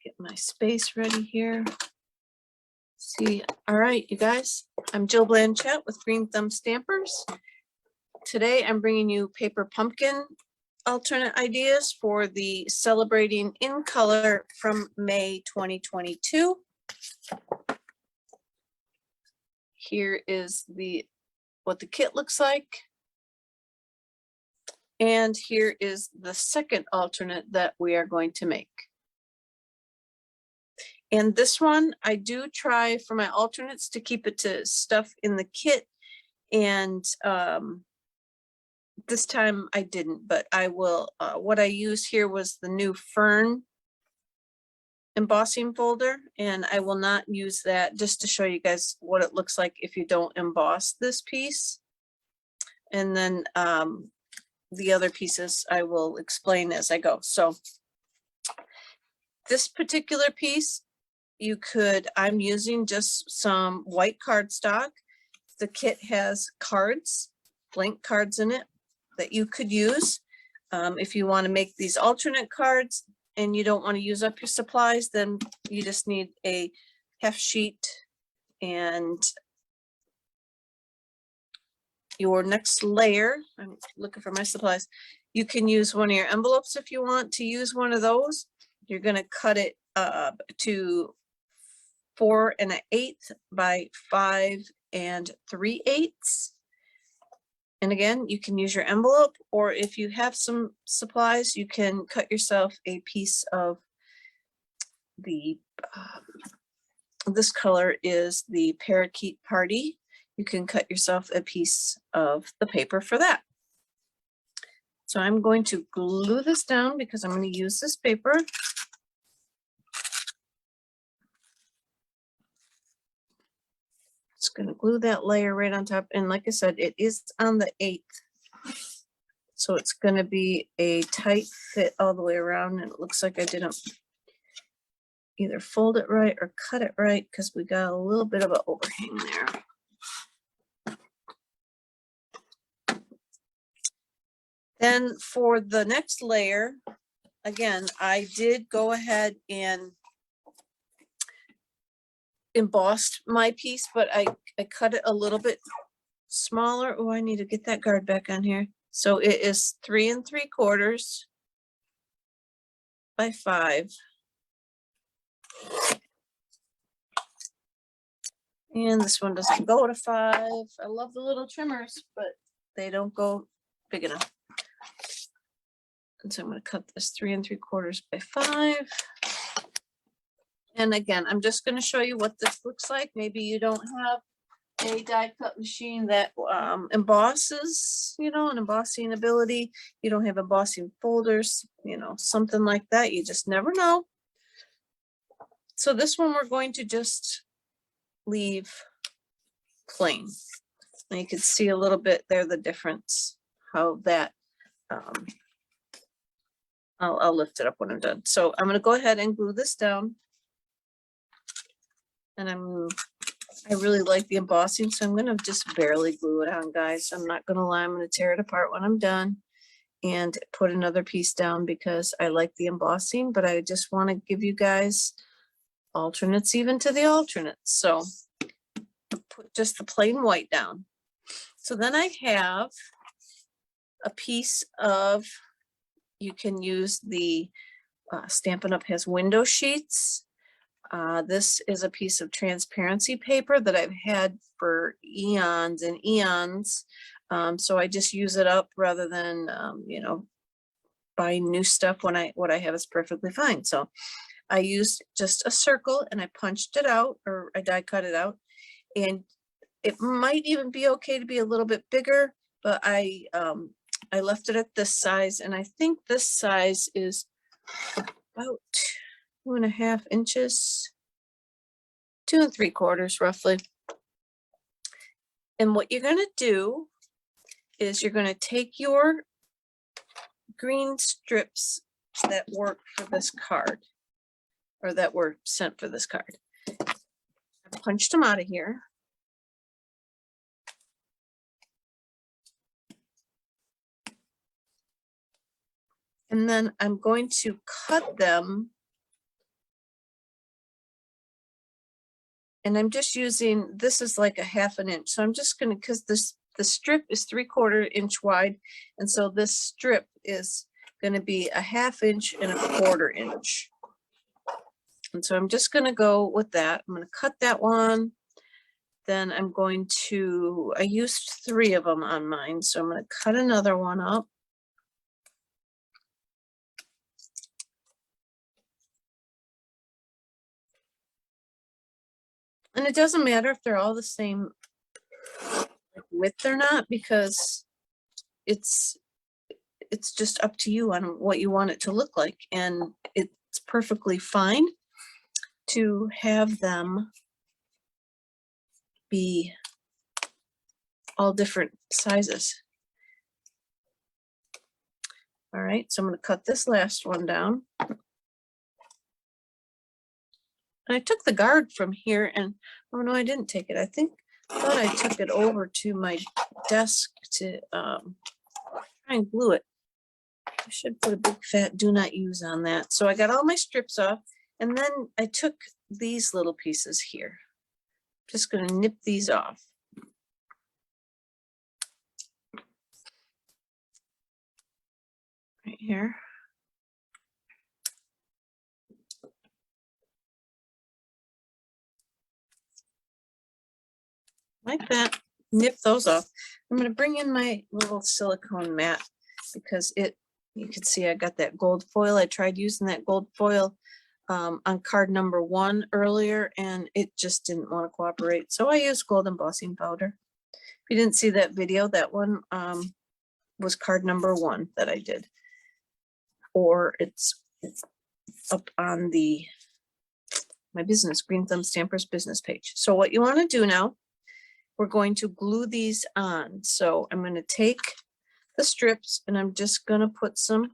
Get my space ready here. See, all right, you guys, I'm Jill Blanchett with Green Thumb Stampers. Today I'm bringing you paper pumpkin alternate ideas for the Celebrating in Color from May 2022. Here is what the kit looks like. And here is the second alternate that we are going to make. And this one, I do try for my alternates to keep it to stuff in the kit. And this time I didn't, but I will, what I used here was the new Fern embossing folder, and I will not use that, just to show you guys what it looks like if you don't emboss this piece. And then the other pieces I will explain as I go. So this particular piece, I'm using just some white cardstock. The kit has cards, blank cards in it that you could use. If you want to make these alternate cards and you don't want to use up your supplies, then you just need a half sheet and your next layer. I'm looking for my supplies. You can use one of your envelopes if you want to use one of those. You're going to cut it to 4 1/8 by 5 3/8. And again, you can use your envelope, or if you have some supplies, you can cut yourself a piece of the, this color is the Parakeet Party. You can cut yourself a piece of the paper for that. So I'm going to glue this down because I'm going to use this paper. Just going to glue that layer right on top. And like I said, it is on the 8th. So it's going to be a tight fit all the way around. And it looks like I didn't either fold it right or cut it right because we got a little bit of an overhang there. Then for the next layer, again, I did go ahead and embossed my piece, but I cut it a little bit smaller. Oh, I need to get that guard back on here. So it is 3 3/4 by 5. And this one doesn't go to 5. I love the little trimmers, but they don't go big enough. And so I'm going to cut this 3 3/4 by 5. And again, I'm just going to show you what this looks like. Maybe you don't have a die cut machine that embosses, you know, an embossing ability. You don't have embossing folders, you know, something like that. You just never know. So this one we're going to just leave plain. And you can see a little bit there, the difference, how that, I'll lift it up when I'm done. So I'm going to go ahead and glue this down. And I really like the embossing, so I'm going to just barely glue it on, guys. I'm not going to lie. I'm going to tear it apart when I'm done and put another piece down because I like the embossing, but I just want to give you guys alternates even to the alternates. So put just the plain white down. So then I have a piece of, you can use the Stampin' Up! Has window sheets. This is a piece of transparency paper that I've had for eons and eons. So I just use it up rather than, you know, buying new stuff when what I have is perfectly fine. So I used just a circle and I punched it out, or I die cut it out. And it might even be okay to be a little bit bigger, but I left it at this size. And I think this size is about 2.5 inches, 2 3/4 roughly. And what you're going to do is you're going to take your green strips that work for this card, or that were sent for this card. I punched them out of here. And then I'm going to cut them And I'm just using, this is like a 1/2 inch. So I'm just gonna, because the strip is 3/4 inch wide. And so this strip is gonna be a 1/2 inch and a 1/4 inch. And so I'm just gonna go with that. I'm gonna cut that one. Then I'm going to, I used 3 of them on mine. So I'm gonna cut another one up. And it doesn't matter if they're all the same width or not, because it's just up to you on what you want it to look like. And it's perfectly fine to have them be all different sizes. All right, so I'm going to cut this last one down. And I took the guard from here, and oh no, I didn't take it. I thought I took it over to my desk to try and glue it. I should put a big fat do not use on that. So I got all my strips off, and then I took these little pieces here. Just going to nip these off. Right here. Like that. Nip those off. I'm going to bring in my little silicone mat because you can see I got that gold foil. I tried using that gold foil on card number 1 earlier, and it just didn't want to cooperate. So I used gold embossing powder. If you didn't see that video, that one was card number 1 that I did. Or it's up on my business, Green Thumb Stampers business page. So what you want to do now, we're going to glue these on. So I'm going to take the strips and I'm just going to put some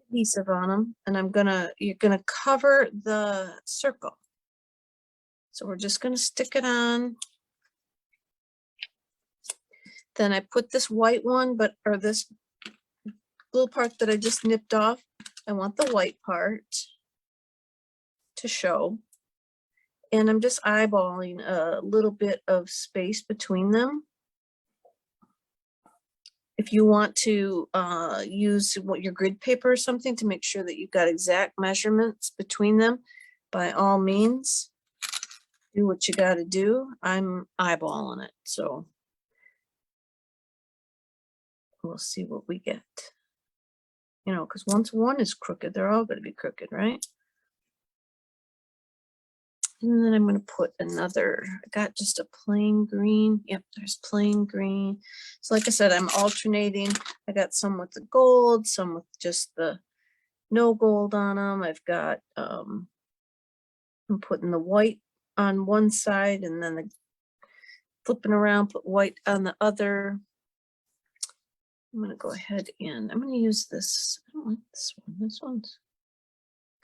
adhesive on them, and you're going to cover the circle. So we're just going to stick it on. Then I put this white one, or this little part that I just nipped off. I want the white part to show. And I'm just eyeballing a little bit of space between them. If you want to use your grid paper or something to make sure that you've got exact measurements between them, by all means, do what you got to do. I'm eyeballing it, so we'll see what we get. You know, because once one is crooked, they're all going to be crooked, right? And then I'm going to put another, I got just a plain green. Yep, there's plain green. So like I said, I'm alternating. I got some with the gold, some with just the no gold on them. I've got, I'm putting the white on one side and then flipping around, put white on the other. I'm going to go ahead and I'm going to use this. I don't like this one. This one's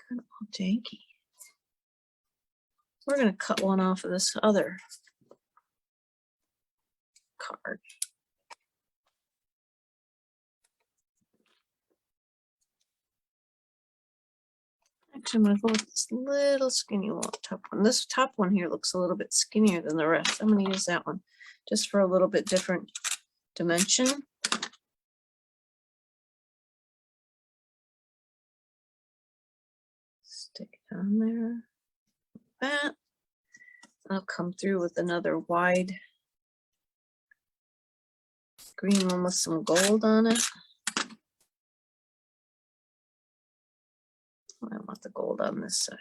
kind of all janky. We're going to cut one off of this other card. Actually, I'm going to go with this little skinny top one. This top one here looks a little bit skinnier than the rest. I'm going to use that one just for a little bit different dimension. Stick it on there. Like that. I'll come through with another wide green one with some gold on it. I want the gold on this side.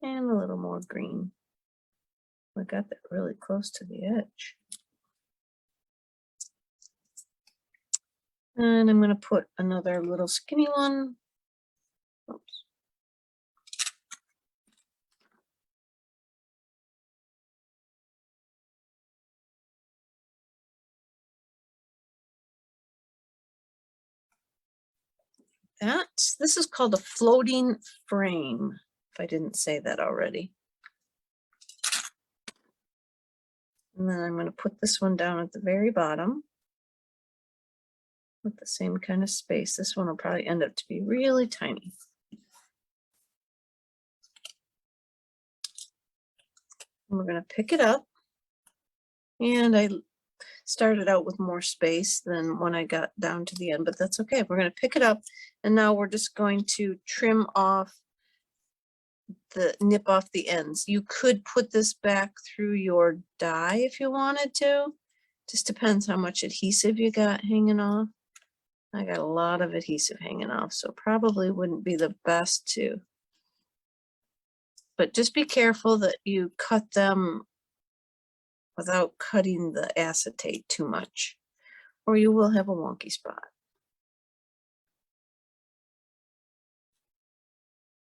And a little more green. I got that really close to the edge. And I'm going to put another little skinny one. Oops. This is called a floating frame, if I didn't say that already. And then I'm going to put this one down at the very bottom. with the same kind of space. This one will probably end up to be really tiny. And we're going to pick it up. And I started out with more space than when I got down to the end, but that's okay. We're going to pick it up, and now we're just going to trim off nip off the ends. You could put this back through your die if you wanted to. Just depends how much adhesive you got hanging off. I got a lot of adhesive hanging off, so probably wouldn't be the best to. But just be careful that you cut them without cutting the acetate too much, or you will have a wonky spot.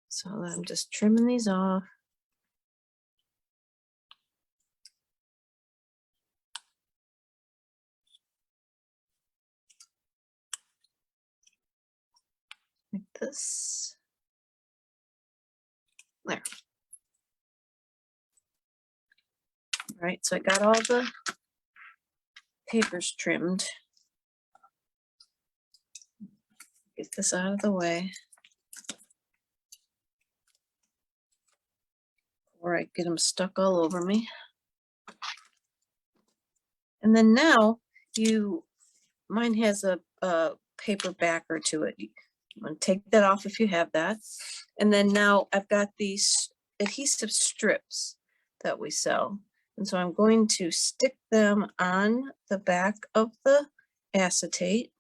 So I'm just trimming these off. Like this. There. All right, so I got all the papers trimmed. Get this out of the way. Or I get them stuck all over me. And then now mine has a paper backer to it. I'm going to take that off if you have that. And then now I've got these adhesive strips that we sell. And so I'm going to stick them on the back of the acetate.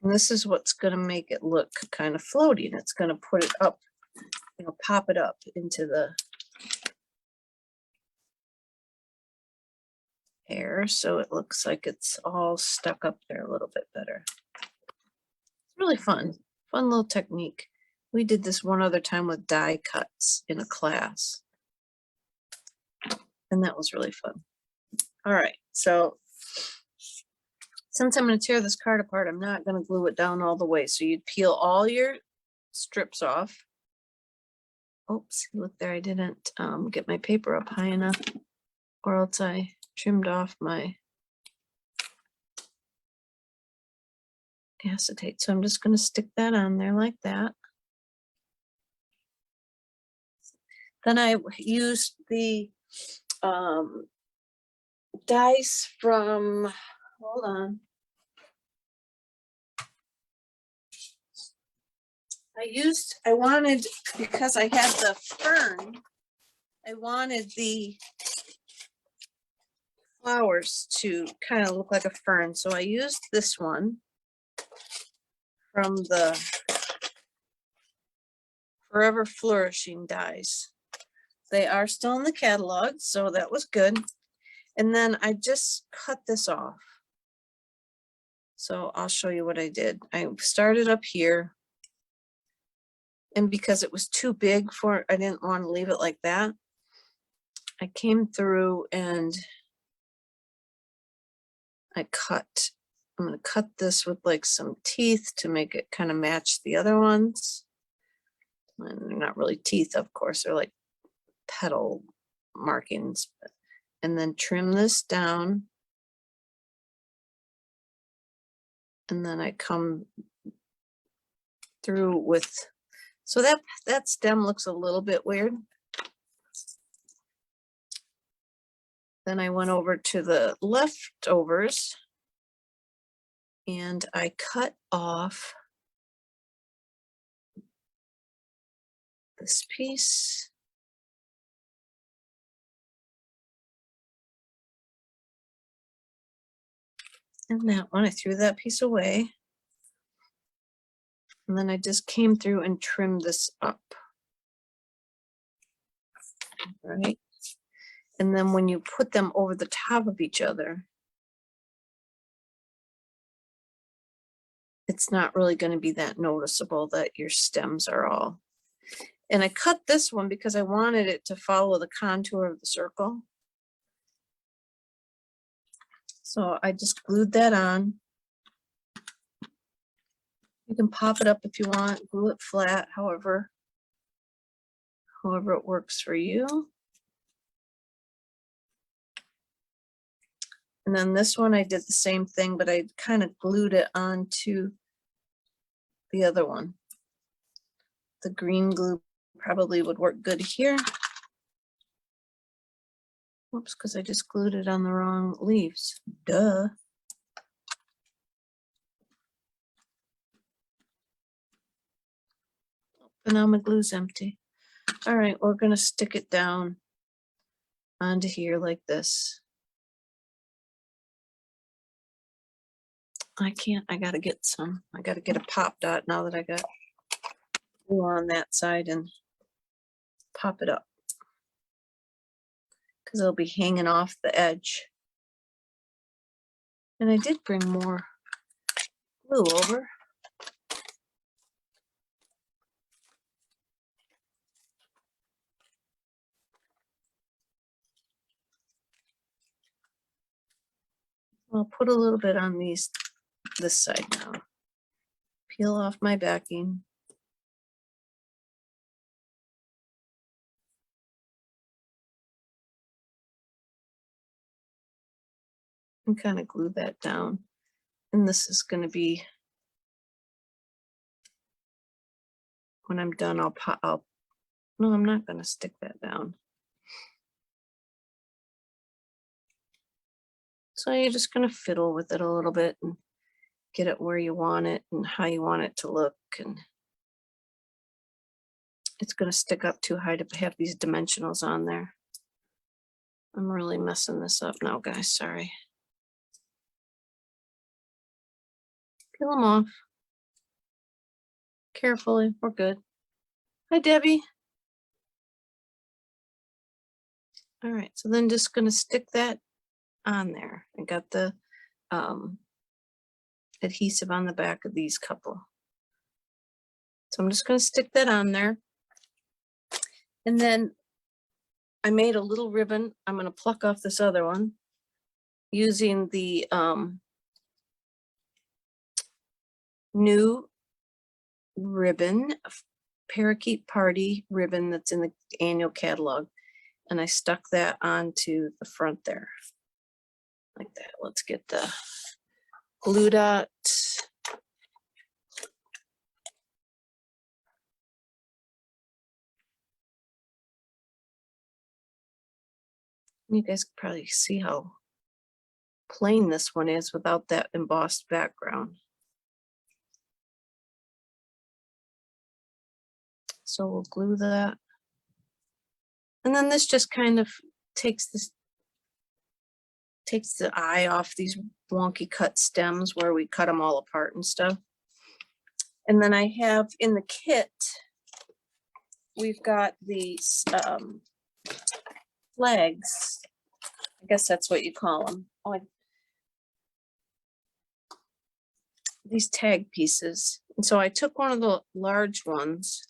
And this is what's going to make it look kind of floaty, and it's going to put it up, pop it up into the air so it looks like it's all stuck up there a little bit better. It's really fun little technique. We did this one other time with die cuts in a class, and that was really fun. All right, so since I'm going to tear this card apart, I'm not going to glue it down all the way. So you'd peel all your strips off. Oops, look there, I didn't get my paper up high enough, or else I trimmed off my acetate. So I'm just going to stick that on there like that. Then I used the dice from, hold on. I wanted, because I had the fern, I wanted the flowers to kind of look like a fern. So I used this one from the Forever Flourishing dies. They are still in the catalog, so that was good. And then I just cut this off. So I'll show you what I did. I started up here, and because it was too big for, I didn't want to leave it like that. I came through and I'm going to cut this with like some teeth to make it kind of match the other ones. And they're not really teeth, of course, they're like petal markings. And then trim this down. And then I come through with, so that stem looks a little bit weird. Then I went over to the leftovers and I cut off this piece. And that one, I threw that piece away. And then I just came through and trimmed this up. Right? And then when you put them over the top of each other, it's not really going to be that noticeable that your stems are all. And I cut this one because I wanted it to follow the contour of the circle. So I just glued that on. You can pop it up if you want, glue it flat, however however it works for you. And then this one, I did the same thing, but I kind of glued it onto the other one. The green glue probably would work good here. Whoops, because I just glued it on the wrong leaves. Duh. But now my glue's empty. All right, we're going to stick it down onto here like this. I got to get a pop dot now that I got glue on that side and pop it up. Because it'll be hanging off the edge. And I did bring more glue over. I'll put a little bit on this side now. Peel off my backing. And kind of glue that down. And this is going to be, when I'm done, no, I'm not going to stick that down. So you're just going to fiddle with it a little bit and get it where you want it and how you want it to look. And it's going to stick up too high to have these dimensionals on there. I'm really messing this up now, guys. Sorry. Peel them off. Carefully. We're good. Hi, Debbie. All right. So then just going to stick that on there. I got the adhesive on the back of these couple. So I'm just going to stick that on there. And then I made a little ribbon. I'm going to pluck off this other one using the new ribbon, Parakeet Party ribbon that's in the annual catalog. And I stuck that onto the front there. Like that. Let's get the glue dot. You guys can probably see how plain this one is without that embossed background. So we'll glue that. And then this just kind of takes the eye off these wonky cut stems where we cut them all apart and stuff. And then I have in the kit, we've got these flags. I guess that's what you call them. Oh, these tag pieces. And so I took one of the large ones.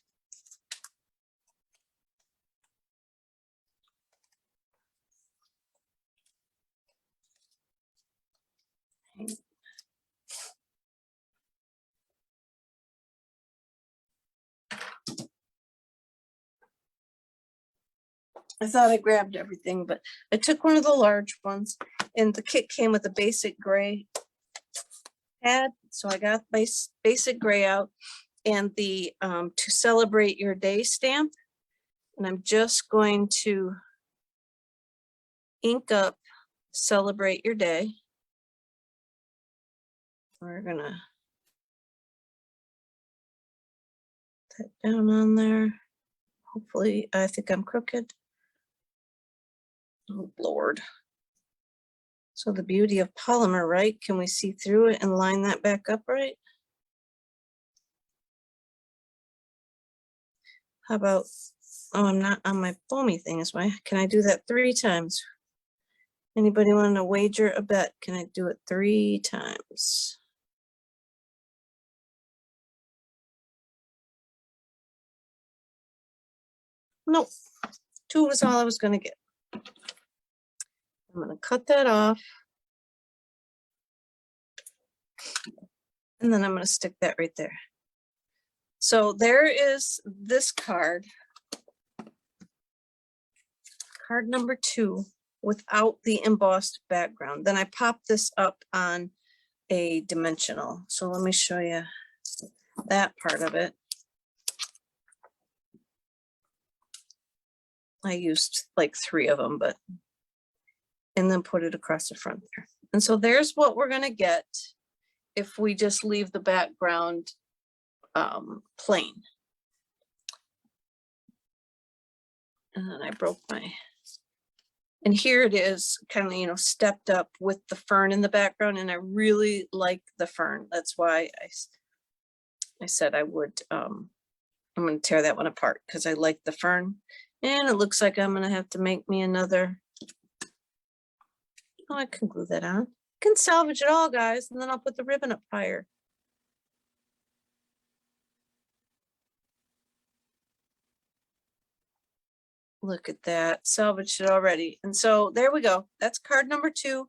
I thought I grabbed everything, but I took one of the large ones, and the kit came with a basic gray pad. So I got my basic gray out and the to celebrate your day stamp. And I'm just going to ink up celebrate your day. We're gonna put that down on there. Hopefully, I think I'm crooked. Oh, Lord. So the beauty of polymer, right? Can we see through it and line that back up right? How about, oh, I'm not on my foamy thing, is why. Can I do that 3 times? Anybody want to wager a bet? Can I do it 3 times? Nope. 2 was all I was going to get. I'm going to cut that off. And then I'm going to stick that right there. So there is this card. card number 2 without the embossed background. Then I pop this up on a dimensional. So let me show you that part of it. I used like 3 of them, but, and then put it across the front there. And so there's what we're going to get if we just leave the background plain. And then I broke my, and here it is kind of, you know, stepped up with the fern in the background. And I really like the fern. That's why I said I would, I'm going to tear that one apart because I like the fern. And it looks like I'm going to have to make me another. Oh, I can glue that on. I can salvage it all, guys, and then I'll put the ribbon up higher. Look at that, salvaged it already. And so there we go. That's card number 2.